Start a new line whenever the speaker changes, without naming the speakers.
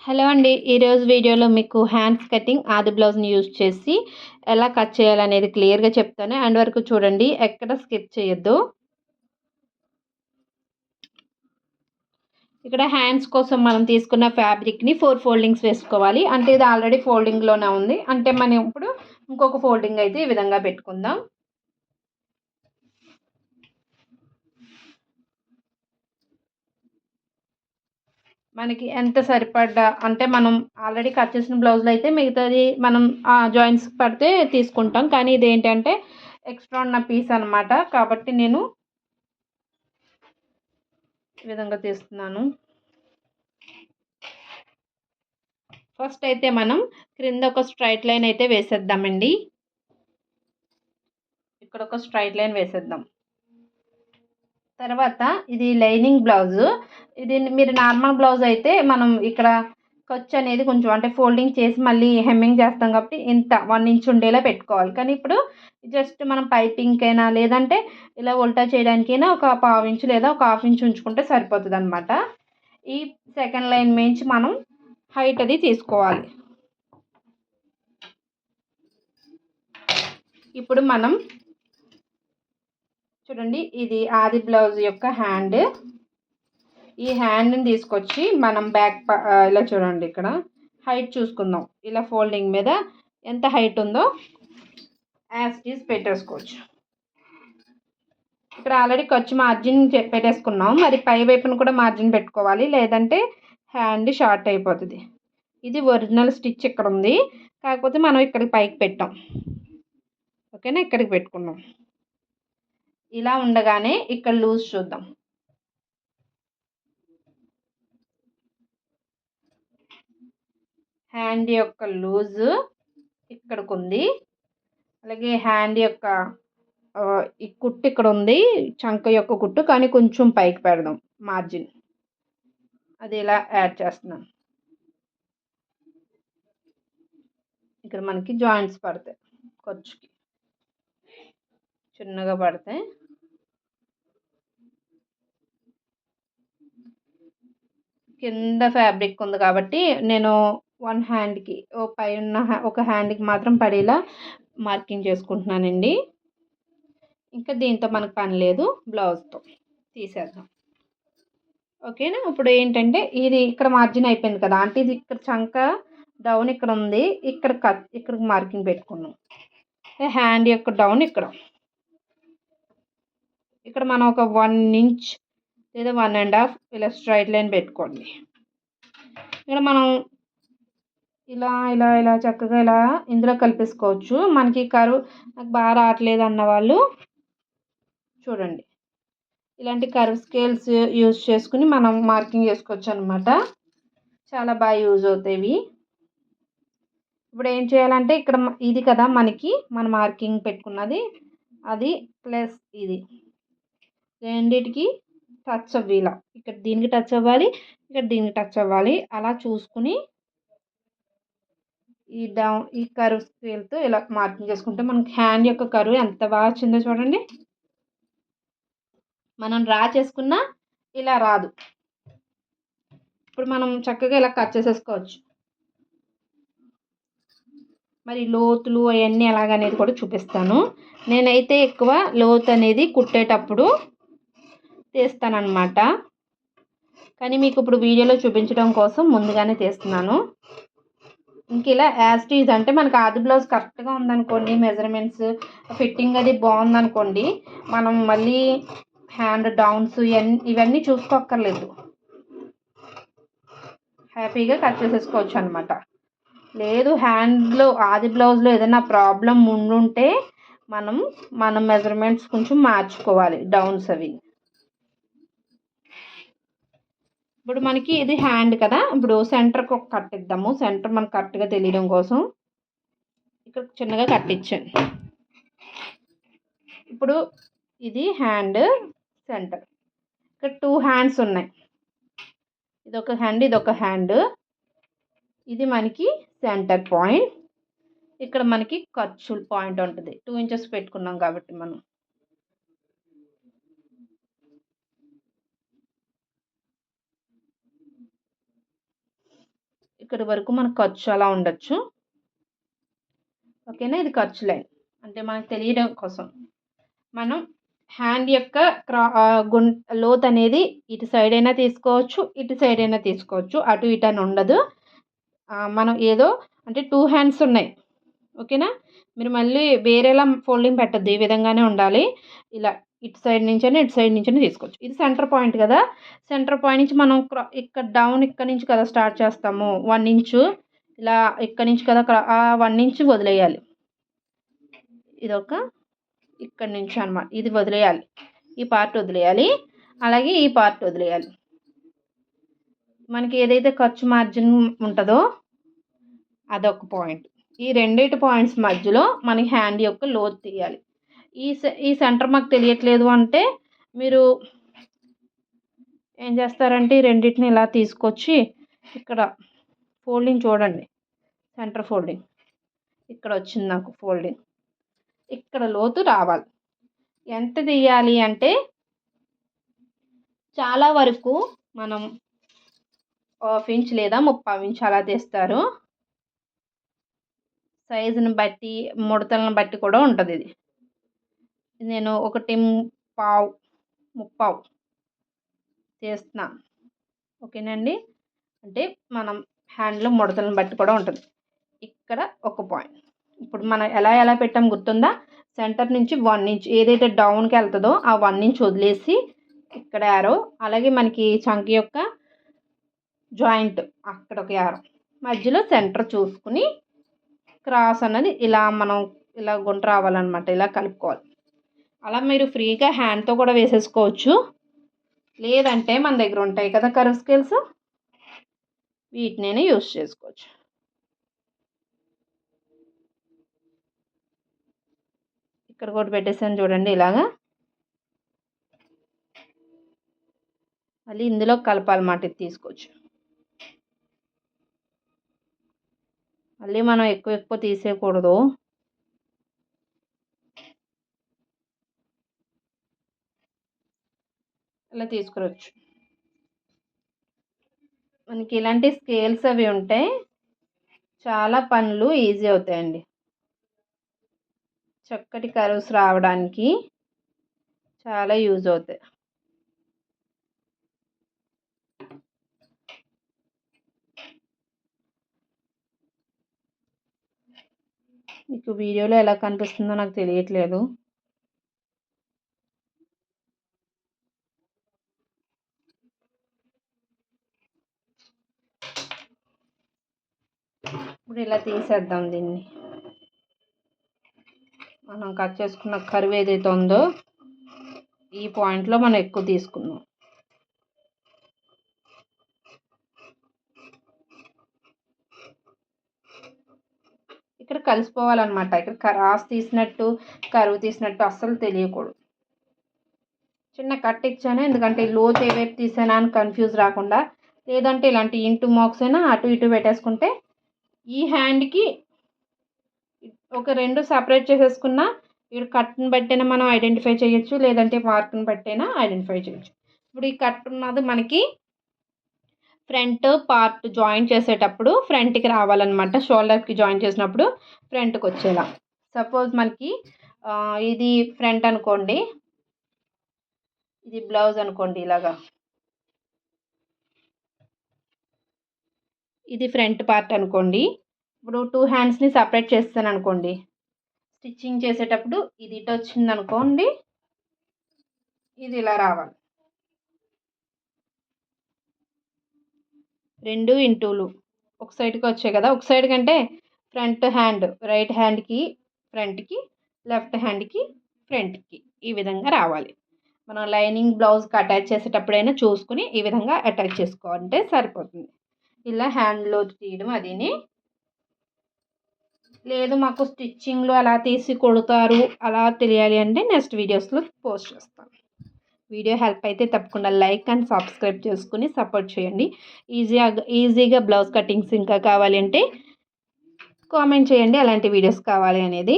Hello అండి. ఈరోజు వీడియోలో మీకు హ్యాండ్స్ కటింగ్ ఆది బ్లౌజ్‌ని యూజ్ చేసి ఎలా కట్ చేయాలనేది క్లియర్‌గా చెప్తాను. ఎండ్ వరకు చూడండి. ఎక్కడ స్కిప్ చేయొద్దు. ఇక్కడ హ్యాండ్స్ కోసం మనం తీసుకున్న ఫ్యాబ్రిక్‌ని 4 ఫోల్డింగ్స్ వేసుకోవాలి. అంటే ఇది ఆల్రెడీ ఫోల్డింగ్‌లోనే ఉంది. అంటే మనం ఇప్పుడు ఇంకొక ఫోల్డింగ్ అయితే ఈ విధంగా పెట్టుకుందాం. మనకి ఎంత సరిపడ్డా అంటే మనం ఆల్రెడీ కట్ చేసిన బ్లౌజ్‌లో అయితే మిగతాది మనం జాయింట్స్ పడితే తీసుకుంటాం. కానీ ఇదేంటంటే ఎక్స్ట్రా ఉన్న పీస్ అనమాట. కాబట్టి నేను ఈ విధంగా తీస్తున్నాను. ఫస్ట్ అయితే మనం క్రింద ఒక స్ట్రైట్ లైన్ అయితే వేసేద్దామండి. ఇక్కడ ఒక స్ట్రైట్ లైన్ వేసేద్దాం. తర్వాత ఇది లైనింగ్ బ్లౌజు. ఇది మీరు నార్మల్ బ్లౌజ్ అయితే మనం ఇక్కడ ఖర్చు అనేది కొంచెం అంటే ఫోల్డింగ్ చేసి మళ్ళీ హెమ్మింగ్ చేస్తాం కాబట్టి ఇంత 1 ఇంచ్ ఉండేలా పెట్టుకోవాలి. కానీ ఇప్పుడు జస్ట్ మనం పైపింగ్‌కైనా లేదంటే ఇలా ఉల్టా చేయడానికైనా ఒక పావు ఇంచు లేదా ఒక హాఫ్ ఇంచ్ ఉంచుకుంటే సరిపోతుందనమాట. ఈ సెకండ్ లైన్ నుంచి మనం హైట్ అది తీసుకోవాలి. ఇప్పుడు మనం చూడండి, ఇది ఆది బ్లౌజ్ యొక్క హ్యాండ్. ఈ హ్యాండ్ని తీసుకొచ్చి మనం ఇలా చూడండి, ఇక్కడ హైట్ చూసుకుందాం. ఇలా ఫోల్డింగ్ మీద ఎంత హైట్ ఉందో యాజ్ ఇట్ ఈజ్ పెట్టేసుకోవచ్చు. ఇక్కడ ఆల్రెడీ ఖర్చు మార్జిన్ పెట్టేసుకున్నాం. మరి పై వైపున కూడా మార్జిన్ పెట్టుకోవాలి, లేదంటే హ్యాండ్ షార్ట్ అయిపోతుంది. ఇది ఒరిజినల్ స్టిచ్ ఇక్కడ ఉంది, కాకపోతే మనం ఇక్కడికి పైకి పెట్టాం. ఓకేనా, ఇక్కడికి పెట్టుకున్నాం. ఇలా ఉండగానే ఇక్కడ లూజ్ చూద్దాం. హ్యాండ్ యొక్క లూజు ఇక్కడికి ఉంది. అలాగే హ్యాండ్ యొక్క ఈ కుట్టు ఇక్కడ ఉంది, చంక యొక్క కుట్టు, కానీ కొంచెం పైకి పెడదాం మార్జిన్. అది ఇలా యాడ్ చేస్తున్నాను. ఇక్కడ మనకి జాయింట్స్ పడతాయి, ఖర్చుకి చిన్నగా పడతాయి. కింద ఫ్యాబ్రిక్ ఉంది కాబట్టి నేను వన్ హ్యాండ్కి పై ఉన్న ఒక హ్యాండ్కి మాత్రం పడేలా మార్కింగ్ చేసుకుంటున్నానండి. ఇంకా దీంతో మనకు పని లేదు, బ్లౌజ్తో తీసేద్దాం. ఓకేనా. ఇప్పుడు ఏంటంటే ఇది ఇక్కడ మార్జిన్ అయిపోయింది కదా, అంటే ఇది ఇక్కడ చంక డౌన్ ఇక్కడ ఉంది, ఇక్కడికి మార్కింగ్ పెట్టుకున్నాం. హ్యాండ్ యొక్క డౌన్ ఇక్కడ మనం ఒక 1 ఇంచ్ లేదా 1.5 ఇలా స్ట్రైట్ లైన్ పెట్టుకోండి. ఇక్కడ మనం ఇలా ఇలా ఇలా చక్కగా ఇలా ఇందులో కలిపేసుకోవచ్చు. మనకి కరువు నాకు బాగా రావట్లేదు అన్న వాళ్ళు చూడండి, ఇలాంటి కర్వ్ స్కేల్స్ యూజ్ చేసుకుని మనం మార్కింగ్ చేసుకోవచ్చు అనమాట. చాలా బాగా యూజ్ అవుతాయి. ఇప్పుడు ఏం చేయాలంటే ఇక్కడ ఇది కదా మనకి మన మార్కింగ్ పెట్టుకున్నది, అది ప్లస్ ఇది రెండిటికి టచ్ అవ్వేలా, ఇక్కడ దీనికి టచ్ అవ్వాలి, ఇక్కడ దీనికి టచ్ అవ్వాలి. అలా చూసుకుని ఈ కర్వ్ స్కేల్తో ఇలా మార్కింగ్ చేసుకుంటే మనకి హ్యాండ్ యొక్క కర్వ్ ఎంత బాగా వచ్చిందో చూడండి. మనం డ్రా చేసుకున్నా ఇలా రాదు. ఇప్పుడు మనం చక్కగా ఇలా కట్ చేసేసుకోవచ్చు. మరి లోతులు అవన్నీ ఎలాగనేది కూడా చూపిస్తాను. నేనైతే ఎక్కువ లోతు అనేది కుట్టేటప్పుడు తీస్తానన్నమాట, కానీ మీకు ఇప్పుడు వీడియోలో చూపించడం కోసం ముందుగానే తీస్తున్నాను. ఇంక ఇలా యాజ్ ఇట్ ఈజ్ అంటే మనకు ఆది బ్లౌజ్ కరెక్ట్గా ఉందనుకోండి, మెజర్మెంట్స్ ఫిట్టింగ్ అది బాగుందనుకోండి, మనం మళ్ళీ హ్యాండ్ డౌన్స్ ఇవన్నీ చూసుకోక్కర్లేదు, హ్యాపీగా కట్ చేసేసుకోవచ్చు అనమాట. లేదు హ్యాండ్లో ఆది బ్లౌజ్లో ఏదైనా ప్రాబ్లం ఉండుంటే మన మెజర్మెంట్స్ కొంచెం మార్చుకోవాలి, డౌన్స్ అవి. ఇప్పుడు మనకి ఇది హ్యాండ్ కదా, ఇప్పుడు సెంటర్కి ఒక కట్ ఇద్దాము. సెంటర్ మనకు కరెక్ట్గా తెలియడం కోసం ఇక్కడ చిన్నగా కట్టించాను. ఇప్పుడు ఇది హ్యాండ్ సెంటర్, ఇక్కడ 2 హ్యాండ్స్ ఉన్నాయి. ఇదొక హ్యాండ్, ఇదొక హ్యాండ్. ఇది మనకి సెంటర్ పాయింట్. ఇక్కడ మనకి ఖర్చు పాయింట్ ఉంటుంది. 2 ఇంచెస్ పెట్టుకున్నాం కాబట్టి మనం ఇక్కడి వరకు మనకు ఖర్చు అలా ఉండొచ్చు. ఓకేనా, ఇది ఖర్చు లైన్ అంటే మనకు తెలియడం కోసం. మనం హ్యాండ్ యొక్క లోత్ అనేది ఇటు సైడ్ అయినా తీసుకోవచ్చు, ఇటు సైడ్ అయినా తీసుకోవచ్చు, అటు ఇటు అని ఉండదు. మనం ఏదో అంటే 2 హ్యాండ్స్ ఉన్నాయి. ఓకేనా, మీరు మళ్ళీ వేరేలా ఫోల్డింగ్ పెట్టద్దు, ఈ విధంగానే ఉండాలి. ఇలా ఇటు సైడ్ నుంచైనా ఇటు సైడ్ నుంచైనా తీసుకోవచ్చు. ఇది సెంటర్ పాయింట్ కదా, సెంటర్ పాయింట్ నుంచి మనం ఇక్కడ డౌన్ ఇక్కడ నుంచి కదా స్టార్ట్ చేస్తాము. 1 ఇంచు ఇలా ఇక్కడ నుంచి కదా 1 ఇంచు వదిలేయాలి. ఇదొక ఇక్కడ నుంచి అనమాట, ఇది వదిలేయాలి, ఈ పార్ట్ వదిలేయాలి, అలాగే ఈ పార్ట్ వదిలేయాలి. మనకి ఏదైతే ఖర్చు మార్జిన్ ఉంటుందో అదొక పాయింట్. ఈ రెండింటి పాయింట్స్ మధ్యలో మనకి హ్యాండ్ యొక్క లోతు తీయాలి. ఈ సెంటర్ మాకు తెలియట్లేదు అంటే మీరు ఏం చేస్తారంటే ఈ రెండింటిని ఇలా తీసుకొచ్చి ఇక్కడ ఫోల్డింగ్ చూడండి, సెంటర్ ఫోల్డింగ్ ఇక్కడ వచ్చింది నాకు ఫోల్డింగ్, ఇక్కడ లోతు రావాలి. ఎంత తీయాలి అంటే చాలా వరకు మనం 1/2 ఇంచ్ లేదా 3/4 ఇంచ్ అలా తీస్తారు. సైజుని బట్టి ముడతలను బట్టి కూడా ఉంటుంది. ఇది నేను 1.5 3/4 చేస్తున్నా. ఓకేనండి, అంటే మనం హ్యాండ్లో ముడతలను బట్టి కూడా ఉంటుంది. ఇక్కడ ఒక పాయింట్. ఇప్పుడు మనం ఎలా పెట్టాం గుర్తుందా, సెంటర్ నుంచి 1 ఇంచ్ ఏదైతే డౌన్కి వెళ్తుందో ఆ 1 ఇంచ్ వదిలేసి ఇక్కడ యారో, అలాగే మనకి చంక యొక్క జాయింట్ అక్కడ ఒక యారో, మధ్యలో సెంటర్ చూసుకుని క్రాస్ అన్నది ఇలా మనం ఇలా గుంట రావాలన్నమాట, ఇలా కలుపుకోవాలి. అలా మీరు ఫ్రీగా హ్యాండ్తో కూడా వేసేసుకోవచ్చు, లేదంటే మన దగ్గర ఉంటాయి కదా కర్వ్ స్కేల్స్, వీటినైనా యూస్ చేసుకోవచ్చు. ఇక్కడ కూడా పెట్టేసాను చూడండి, ఇలాగా మళ్ళీ ఇందులో కలపాలన్నమాట. ఇది తీసుకోవచ్చు, మళ్ళీ మనం ఎక్కువ తీసేయకూడదు. ఇలా తీసుకురావచ్చు. మనకి ఇలాంటి స్కేల్స్ అవి ఉంటే చాలా పనులు ఈజీ అవుతాయండి. చక్కటి కర్వ్స్ రావడానికి చాలా యూజ్ అవుతాయి. మీకు వీడియోలో ఎలా కనిపిస్తుందో నాకు తెలియట్లేదు. ఇప్పుడు ఇలా తీసేద్దాం దీన్ని. మనం కట్ చేసుకున్న కర్వ్ ఏదైతే ఉందో ఈ పాయింట్లో మనం ఎక్కువ తీసుకున్నాం. ఇక్కడ కలిసిపోవాలన్నమాట. ఇక్కడ క్రాస్ తీసినట్టు కర్వ్ తీసినట్టు అస్సలు తెలియకూడదు. చిన్న కట్ ఇచ్చాను, ఎందుకంటే లోతు ఏ వైపు తీసానా అని కన్ఫ్యూజ్ రాకుండా. లేదంటే ఇలాంటి ఇంటూ మార్క్స్ అయినా అటు ఇటు పెట్టేసుకుంటే ఈ హ్యాండ్కి ఒక 2 సపరేట్ చేసేసుకున్నా ఇక్కడ కట్ని బట్టైనా మనం ఐడెంటిఫై చేయొచ్చు, లేదంటే మార్క్ని బట్టైనా ఐడెంటిఫై చేయొచ్చు. ఇప్పుడు ఈ కట్ ఉన్నది మనకి ఫ్రంట్ పార్ట్ జాయింట్ చేసేటప్పుడు ఫ్రంట్కి రావాలన్నమాట. షోల్డర్కి జాయిన్ చేసినప్పుడు ఫ్రంట్కి వచ్చేలా. సపోజ్ మనకి ఇది ఫ్రంట్ అనుకోండి, ఇది బ్లౌజ్ అనుకోండి, ఇలాగా ఇది ఫ్రంట్ పార్ట్ అనుకోండి. ఇప్పుడు 2 హ్యాండ్స్ని సపరేట్ చేస్తాను అనుకోండి, స్టిచ్చింగ్ చేసేటప్పుడు ఇది ఇటు వచ్చింది అనుకోండి, ఇది ఇలా రావాలి. 2 ఇంటూలు ఒక సైడ్కి వచ్చాయి కదా, ఒక సైడ్ కంటే ఫ్రంట్ హ్యాండ్ రైట్ హ్యాండ్కి ఫ్రంట్కి, లెఫ్ట్ హ్యాండ్కి ఫ్రంట్కి ఈ విధంగా రావాలి. మనం లైనింగ్ బ్లౌజ్కి అటాచ్ చేసేటప్పుడైనా చూసుకుని ఈ విధంగా అటాచ్ చేసుకోవాలంటే సరిపోతుంది. ఇలా హ్యాండ్లో తీయడం అదిని. లేదు మాకు స్టిచ్చింగ్లో అలా తీసి కొడతారు అలా తెలియాలి అంటే నెక్స్ట్ వీడియోస్లో పోస్ట్ చేస్తాను. వీడియో హెల్ప్ అయితే తప్పకుండా లైక్ అండ్ సబ్స్క్రైబ్ చేసుకుని సపోర్ట్ చేయండి. ఈజీగా బ్లౌజ్ కటింగ్స్ ఇంకా కావాలి అంటే కామెంట్ చేయండి, అలాంటి వీడియోస్ కావాలి అనేది.